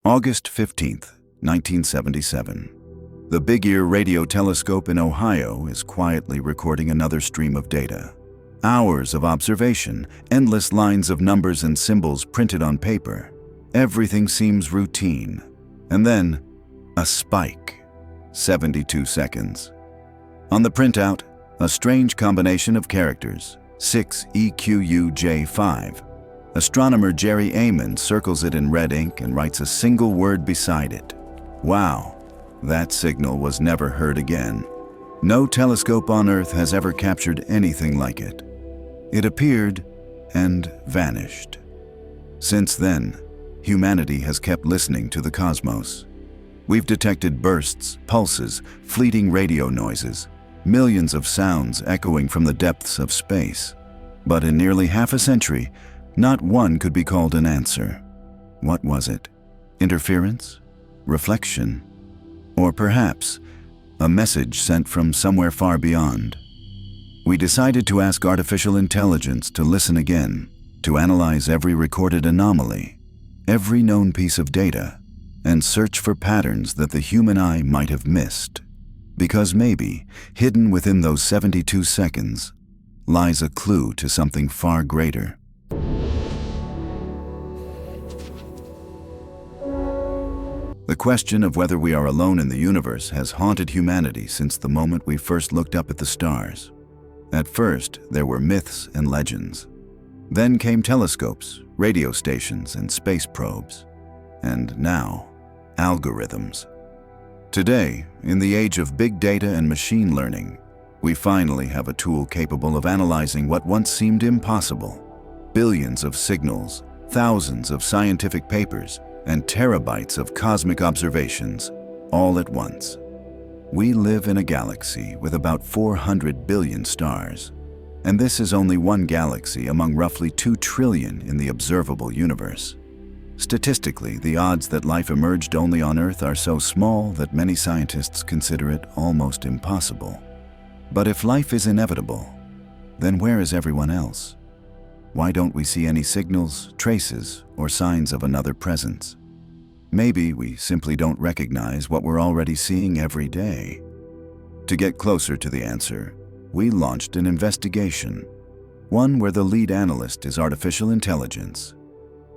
August 15th, 1977. The Big Ear radio telescope in Ohio is quietly recording another stream of data. Hours of observation, endless lines of numbers and symbols printed on paper. Everything seems routine. And then, a spike. 72 seconds. On the printout, a strange combination of characters, 6EQUJ5. Astronomer Jerry Amon circles it in red ink and writes a single word beside it. Wow, that signal was never heard again. No telescope on Earth has ever captured anything like it. It appeared and vanished. Since then, humanity has kept listening to the cosmos. We've detected bursts, pulses, fleeting radio noises, millions of sounds echoing from the depths of space. But in nearly half a century, not one could be called an answer. What was it? Interference? Reflection? Or perhaps a message sent from somewhere far beyond? We decided to ask artificial intelligence to listen again, to analyze every recorded anomaly, every known piece of data, and search for patterns that the human eye might have missed. Because maybe, hidden within those 72 seconds, lies a clue to something far greater. The question of whether we are alone in the universe has haunted humanity since the moment we first looked up at the stars. At first, there were myths and legends. Then came telescopes, radio stations, and space probes. And now, algorithms. Today, in the age of big data and machine learning, we finally have a tool capable of analyzing what once seemed impossible. Billions of signals, thousands of scientific papers, and terabytes of cosmic observations, all at once. We live in a galaxy with about 400 billion stars, and this is only one galaxy among roughly 2 trillion in the observable universe. Statistically, the odds that life emerged only on Earth are so small that many scientists consider it almost impossible. But if life is inevitable, then where is everyone else? Why don't we see any signals, traces, or signs of another presence? Maybe we simply don't recognize what we're already seeing every day. To get closer to the answer, we launched an investigation, one where the lead analyst is artificial intelligence.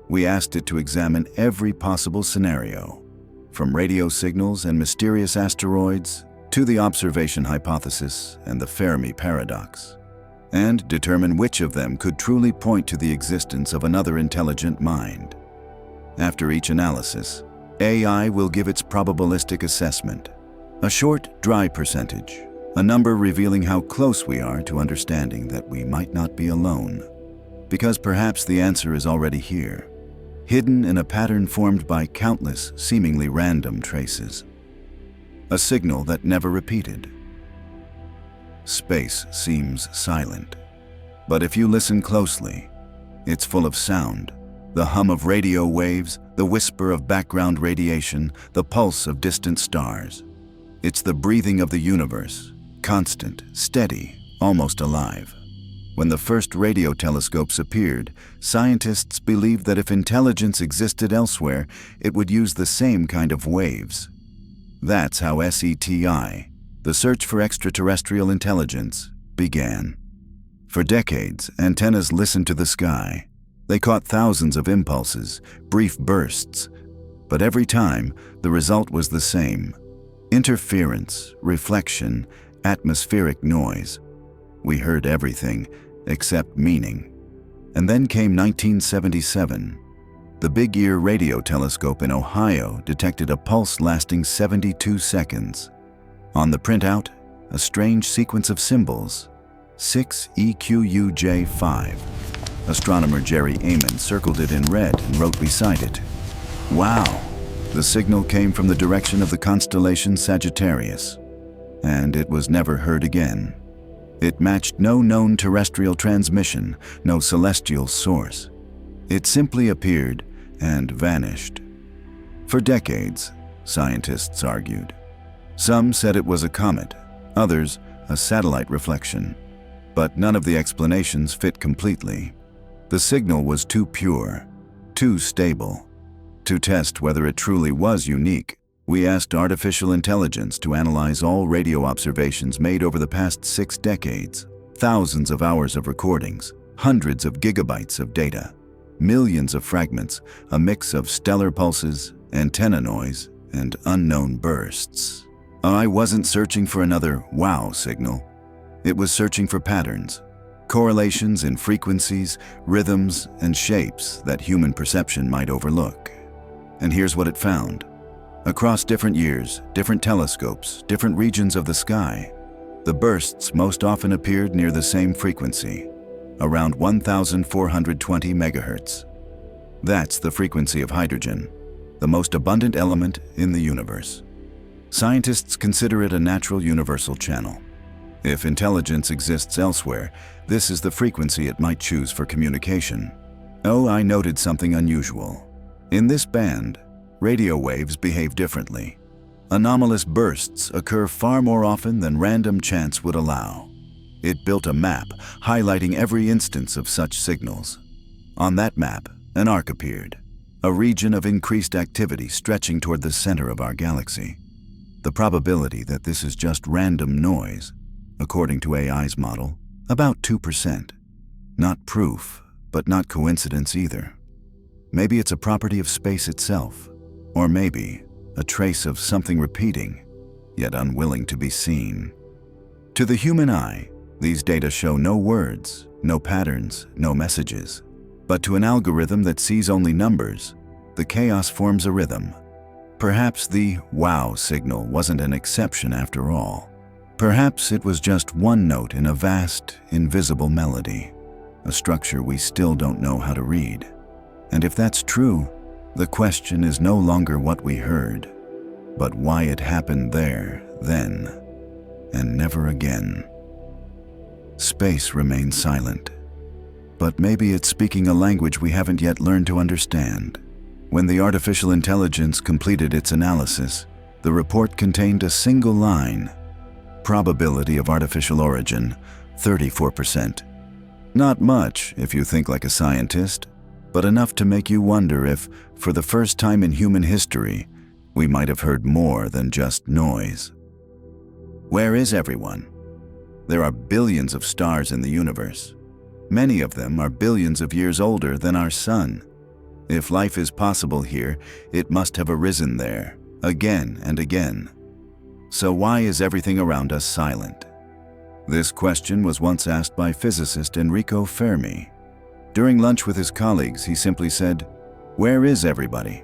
We asked it to examine every possible scenario, from radio signals and mysterious asteroids to the observation hypothesis and the Fermi Paradox, and determine which of them could truly point to the existence of another intelligent mind. After each analysis, AI will give its probabilistic assessment, a short, dry percentage, a number revealing how close we are to understanding that we might not be alone, because perhaps the answer is already here, hidden in a pattern formed by countless, seemingly random traces. A signal that never repeated. Space seems silent, but if you listen closely, it's full of sound. The hum of radio waves, the whisper of background radiation, the pulse of distant stars. It's the breathing of the universe, constant, steady, almost alive. When the first radio telescopes appeared, scientists believed that if intelligence existed elsewhere, it would use the same kind of waves. That's how SETI, the search for extraterrestrial intelligence, began. For decades, antennas listened to the sky. They caught thousands of impulses, brief bursts, but every time, the result was the same: interference, reflection, atmospheric noise. We heard everything except meaning. And then came 1977. The Big Ear radio telescope in Ohio detected a pulse lasting 72 seconds. On the printout, a strange sequence of symbols, 6EQUJ5. Astronomer Jerry Amon circled it in red and wrote beside it, "Wow!" The signal came from the direction of the constellation Sagittarius, and it was never heard again. It matched no known terrestrial transmission, no celestial source. It simply appeared and vanished. For decades, scientists argued. Some said it was a comet, others a satellite reflection, but none of the explanations fit completely. The signal was too pure, too stable, To test whether it truly was unique, we asked artificial intelligence to analyze all radio observations made over the past 6 decades, thousands of hours of recordings, hundreds of gigabytes of data, millions of fragments, a mix of stellar pulses, antenna noise, and unknown bursts. I wasn't searching for another wow signal. It was searching for patterns, correlations in frequencies, rhythms, and shapes that human perception might overlook. And here's what it found. Across different years, different telescopes, different regions of the sky, the bursts most often appeared near the same frequency, around 1,420 megahertz. That's the frequency of hydrogen, the most abundant element in the universe. Scientists consider it a natural universal channel. If intelligence exists elsewhere, this is the frequency it might choose for communication. Oh, I noted something unusual. In this band, radio waves behave differently. Anomalous bursts occur far more often than random chance would allow. It built a map highlighting every instance of such signals. On that map, an arc appeared, a region of increased activity stretching toward the center of our galaxy. The probability that this is just random noise, according to AI's model, about 2%. Not proof, but not coincidence either. Maybe it's a property of space itself, or maybe a trace of something repeating, yet unwilling to be seen. To the human eye, these data show no words, no patterns, no messages. But to an algorithm that sees only numbers, the chaos forms a rhythm. Perhaps the wow signal wasn't an exception after all. Perhaps it was just one note in a vast, invisible melody, a structure we still don't know how to read. And if that's true, the question is no longer what we heard, but why it happened there, then, and never again. Space remains silent, but maybe it's speaking a language we haven't yet learned to understand. When the artificial intelligence completed its analysis, the report contained a single line: probability of artificial origin, 34%. Not much if you think like a scientist, but enough to make you wonder if, for the first time in human history, we might have heard more than just noise. Where is everyone? There are billions of stars in the universe. Many of them are billions of years older than our sun. If life is possible here, it must have arisen there, again and again. So why is everything around us silent? This question was once asked by physicist Enrico Fermi. During lunch with his colleagues, he simply said, "Where is everybody?"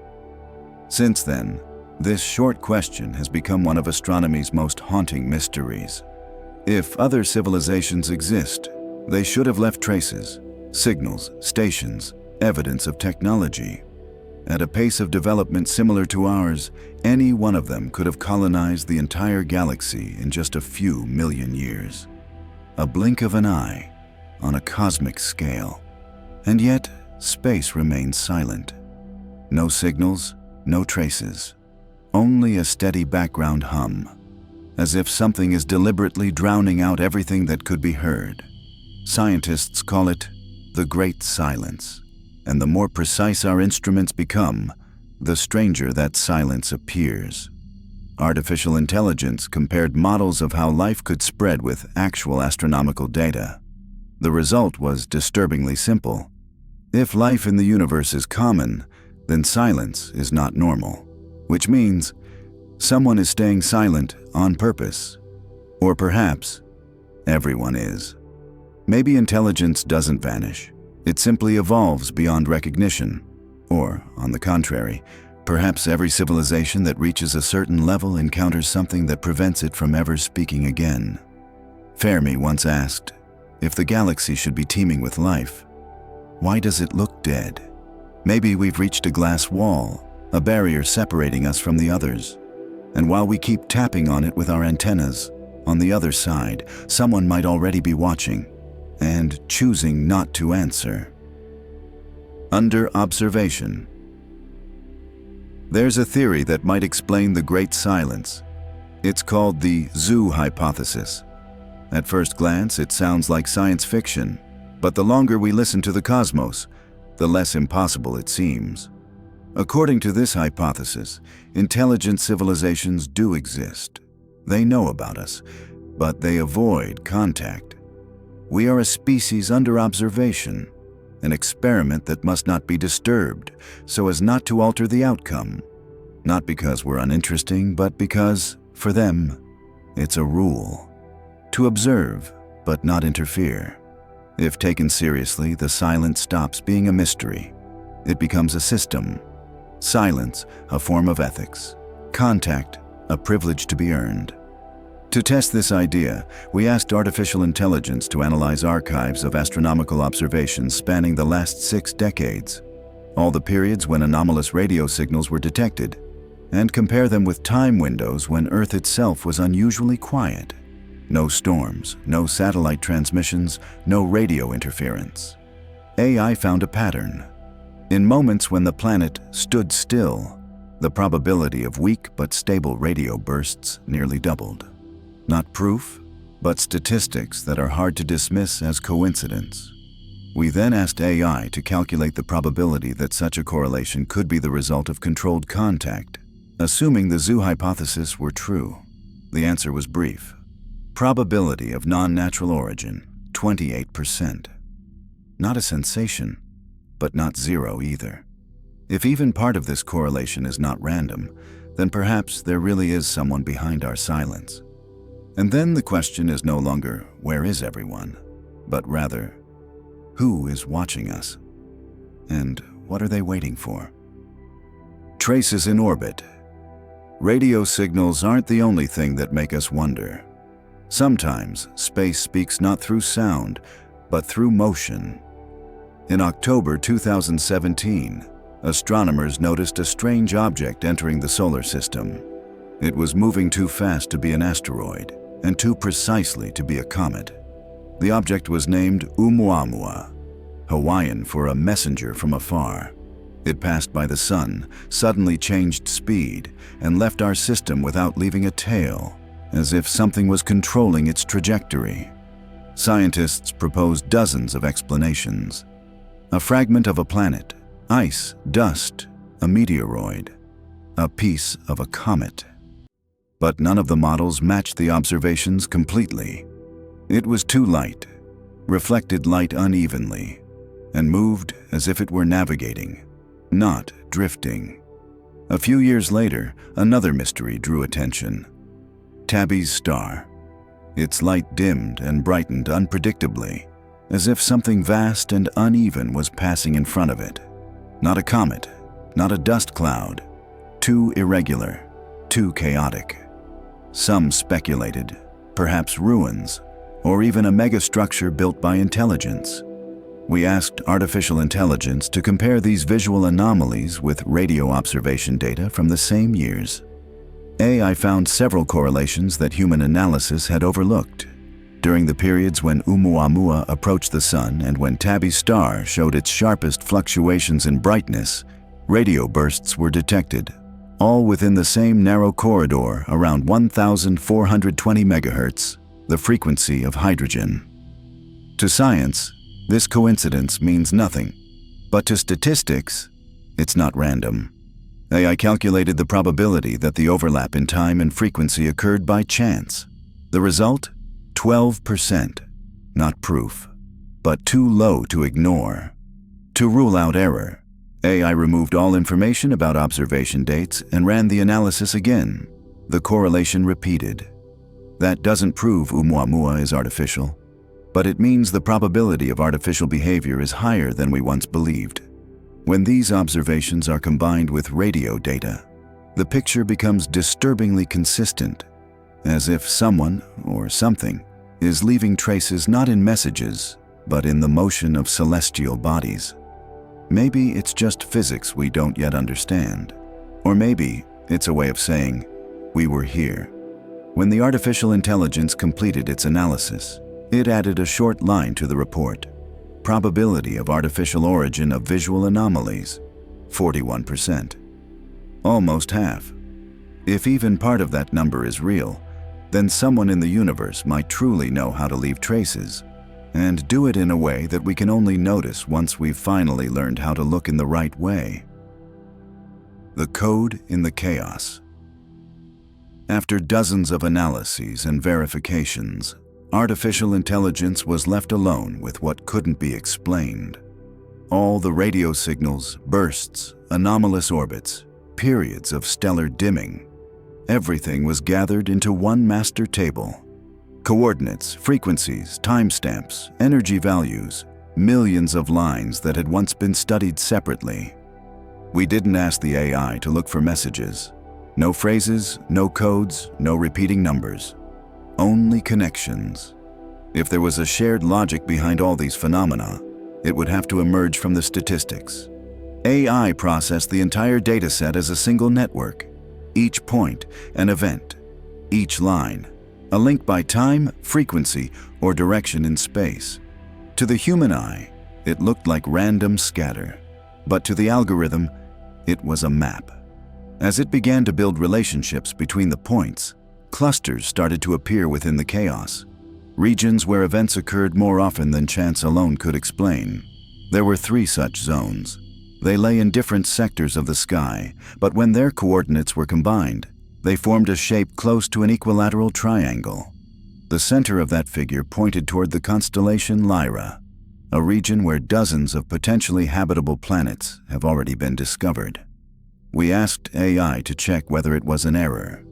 Since then, this short question has become one of astronomy's most haunting mysteries. If other civilizations exist, they should have left traces, signals, stations, evidence of technology. At a pace of development similar to ours, any one of them could have colonized the entire galaxy in just a few million years. A blink of an eye, on a cosmic scale. And yet, space remains silent. No signals, no traces. Only a steady background hum, as if something is deliberately drowning out everything that could be heard. Scientists call it the Great Silence, and the more precise our instruments become, the stranger that silence appears. Artificial intelligence compared models of how life could spread with actual astronomical data. The result was disturbingly simple. If life in the universe is common, then silence is not normal, which means someone is staying silent on purpose. Or perhaps everyone is. Maybe intelligence doesn't vanish. It simply evolves beyond recognition. Or, on the contrary, perhaps every civilization that reaches a certain level encounters something that prevents it from ever speaking again. Fermi once asked, if the galaxy should be teeming with life, why does it look dead? Maybe we've reached a glass wall, a barrier separating us from the others. And while we keep tapping on it with our antennas, on the other side, someone might already be watching and choosing not to answer. Under observation. There's a theory that might explain the Great Silence. It's called the zoo hypothesis. At first glance, it sounds like science fiction, but the longer we listen to the cosmos, the less impossible it seems. According to this hypothesis, intelligent civilizations do exist. They know about us, but they avoid contact. We are a species under observation, an experiment that must not be disturbed so as not to alter the outcome. Not because we're uninteresting, but because, for them, it's a rule. To observe, but not interfere. If taken seriously, the silence stops being a mystery. It becomes a system. Silence, a form of ethics. Contact, a privilege to be earned. To test this idea, we asked artificial intelligence to analyze archives of astronomical observations spanning the last 6 decades, all the periods when anomalous radio signals were detected, and compare them with time windows when Earth itself was unusually quiet. No storms, no satellite transmissions, no radio interference. AI found a pattern. In moments when the planet stood still, the probability of weak but stable radio bursts nearly doubled. Not proof, but statistics that are hard to dismiss as coincidence. We then asked AI to calculate the probability that such a correlation could be the result of controlled contact, assuming the zoo hypothesis were true. The answer was brief. Probability of non-natural origin, 28%. Not a sensation, but not zero either. If even part of this correlation is not random, then perhaps there really is someone behind our silence. And then the question is no longer, where is everyone? But rather, who is watching us? And what are they waiting for? Traces in orbit. Radio signals aren't the only thing that make us wonder. Sometimes, space speaks not through sound, but through motion. In October 2017, astronomers noticed a strange object entering the solar system. It was moving too fast to be an asteroid, and too precisely to be a comet. The object was named Oumuamua, Hawaiian for a messenger from afar. It passed by the sun, suddenly changed speed, and left our system without leaving a tail, as if something was controlling its trajectory. Scientists proposed dozens of explanations. A fragment of a planet, ice, dust, a meteoroid, a piece of a comet. But none of the models matched the observations completely. It was too light, reflected light unevenly, and moved as if it were navigating, not drifting. A few years later, another mystery drew attention. Tabby's star. Its light dimmed and brightened unpredictably, as if something vast and uneven was passing in front of it. Not a comet, not a dust cloud. Too irregular, too chaotic. Some speculated, perhaps ruins, or even a megastructure built by intelligence. We asked artificial intelligence to compare these visual anomalies with radio observation data from the same years. AI found several correlations that human analysis had overlooked. During the periods when Oumuamua approached the sun and when Tabby's star showed its sharpest fluctuations in brightness, radio bursts were detected, all within the same narrow corridor around 1,420 megahertz, the frequency of hydrogen. To science, this coincidence means nothing, but to statistics, it's not random. AI calculated the probability that the overlap in time and frequency occurred by chance. The result? 12%. Not proof, but too low to ignore. To rule out error, AI removed all information about observation dates and ran the analysis again. The correlation repeated. That doesn't prove Oumuamua is artificial, but it means the probability of artificial behavior is higher than we once believed. When these observations are combined with radio data, the picture becomes disturbingly consistent, as if someone or something is leaving traces not in messages, but in the motion of celestial bodies. Maybe it's just physics we don't yet understand. Or maybe it's a way of saying, we were here. When the artificial intelligence completed its analysis, it added a short line to the report. Probability of artificial origin of visual anomalies, 41%. Almost half. If even part of that number is real, then someone in the universe might truly know how to leave traces, and do it in a way that we can only notice once we've finally learned how to look in the right way. The code in the chaos. After dozens of analyses and verifications, artificial intelligence was left alone with what couldn't be explained. All the radio signals, bursts, anomalous orbits, periods of stellar dimming. Everything was gathered into one master table. Coordinates, frequencies, timestamps, energy values, millions of lines that had once been studied separately. We didn't ask the AI to look for messages. No phrases, no codes, no repeating numbers. Only connections. If there was a shared logic behind all these phenomena, it would have to emerge from the statistics. AI processed the entire dataset as a single network. Each point, an event. Each line, a link by time, frequency, or direction in space. To the human eye, it looked like random scatter. But to the algorithm, it was a map. As it began to build relationships between the points, clusters started to appear within the chaos. Regions where events occurred more often than chance alone could explain. There were 3 such zones. They lay in different sectors of the sky, but when their coordinates were combined, they formed a shape close to an equilateral triangle. The center of that figure pointed toward the constellation Lyra, a region where dozens of potentially habitable planets have already been discovered. We asked AI to check whether it was an error.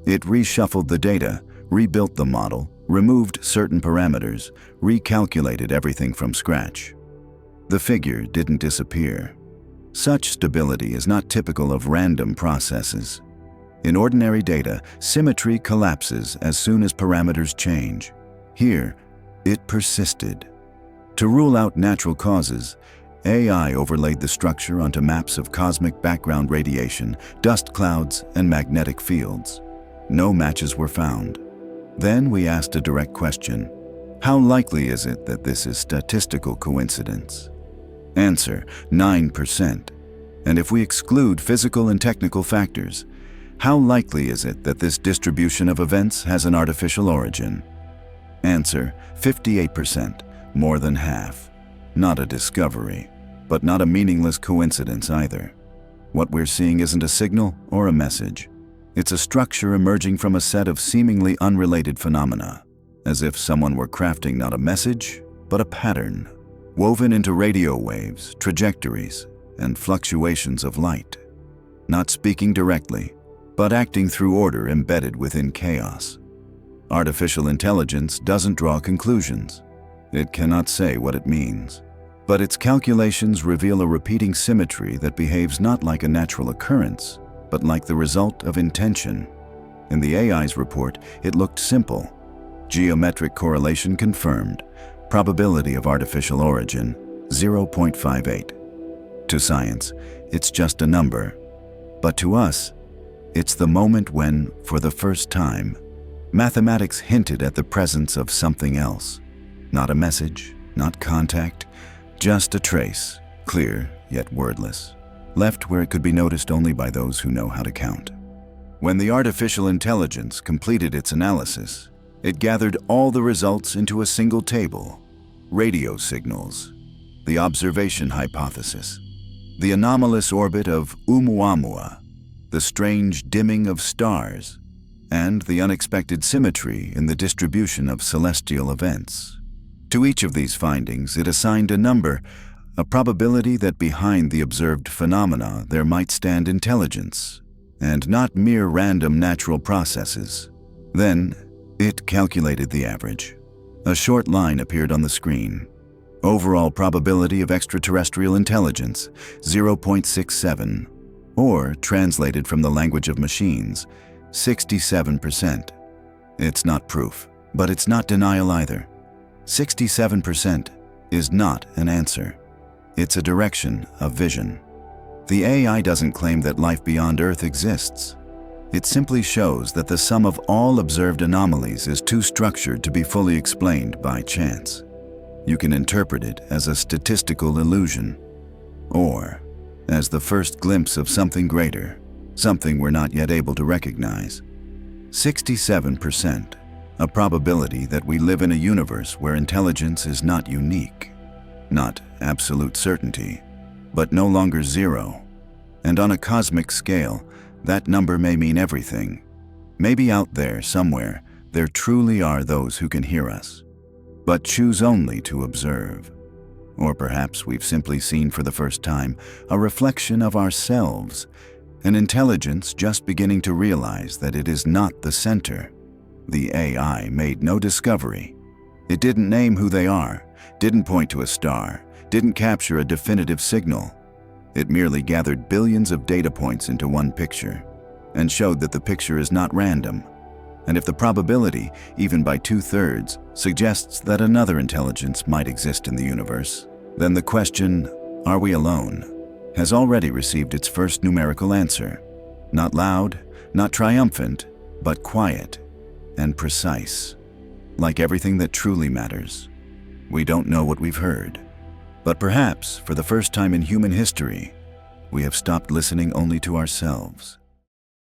It reshuffled the data, rebuilt the model, removed certain parameters, recalculated everything from scratch. The figure didn't disappear. Such stability is not typical of random processes. In ordinary data, symmetry collapses as soon as parameters change. Here, it persisted. To rule out natural causes, AI overlaid the structure onto maps of cosmic background radiation, dust clouds, and magnetic fields. No matches were found. Then we asked a direct question. How likely is it that this is statistical coincidence? Answer, 9%. And if we exclude physical and technical factors, how likely is it that this distribution of events has an artificial origin? Answer, 58%, more than half. Not a discovery, but not a meaningless coincidence either. What we're seeing isn't a signal or a message. It's a structure emerging from a set of seemingly unrelated phenomena, as if someone were crafting not a message, but a pattern, woven into radio waves, trajectories, and fluctuations of light. Not speaking directly, but acting through order embedded within chaos. Artificial intelligence doesn't draw conclusions. It cannot say what it means. But its calculations reveal a repeating symmetry that behaves not like a natural occurrence, but like the result of intention. In the AI's report, it looked simple. Geometric correlation confirmed. Probability of artificial origin, 0.58. To science, it's just a number. But to us, it's the moment when, for the first time, mathematics hinted at the presence of something else. Not a message, not contact, just a trace, clear yet wordless, left where it could be noticed only by those who know how to count. When the artificial intelligence completed its analysis, it gathered all the results into a single table. Radio signals, the observation hypothesis, the anomalous orbit of Oumuamua, the strange dimming of stars, and the unexpected symmetry in the distribution of celestial events. To each of these findings, it assigned a number, a probability that behind the observed phenomena there might stand intelligence, and not mere random natural processes. Then, it calculated the average. A short line appeared on the screen. Overall probability of extraterrestrial intelligence, 0.67, or, translated from the language of machines, 67%. It's not proof, but it's not denial either. 67% is not an answer. It's a direction, a vision. The AI doesn't claim that life beyond Earth exists. It simply shows that the sum of all observed anomalies is too structured to be fully explained by chance. You can interpret it as a statistical illusion, or as the first glimpse of something greater, something we're not yet able to recognize. 67%, a probability that we live in a universe where intelligence is not unique, not absolute certainty, but no longer zero. And on a cosmic scale, that number may mean everything. Maybe out there, somewhere, there truly are those who can hear us, but choose only to observe. Or perhaps we've simply seen for the first time a reflection of ourselves, an intelligence just beginning to realize that it is not the center. The AI made no discovery. It didn't name who they are, didn't point to a star, didn't capture a definitive signal. It merely gathered billions of data points into one picture and showed that the picture is not random. And if the probability, even by 2/3, suggests that another intelligence might exist in the universe, then the question, are we alone, has already received its first numerical answer. Not loud, not triumphant, but quiet and precise. Like everything that truly matters, we don't know what we've heard. But perhaps, for the first time in human history, we have stopped listening only to ourselves.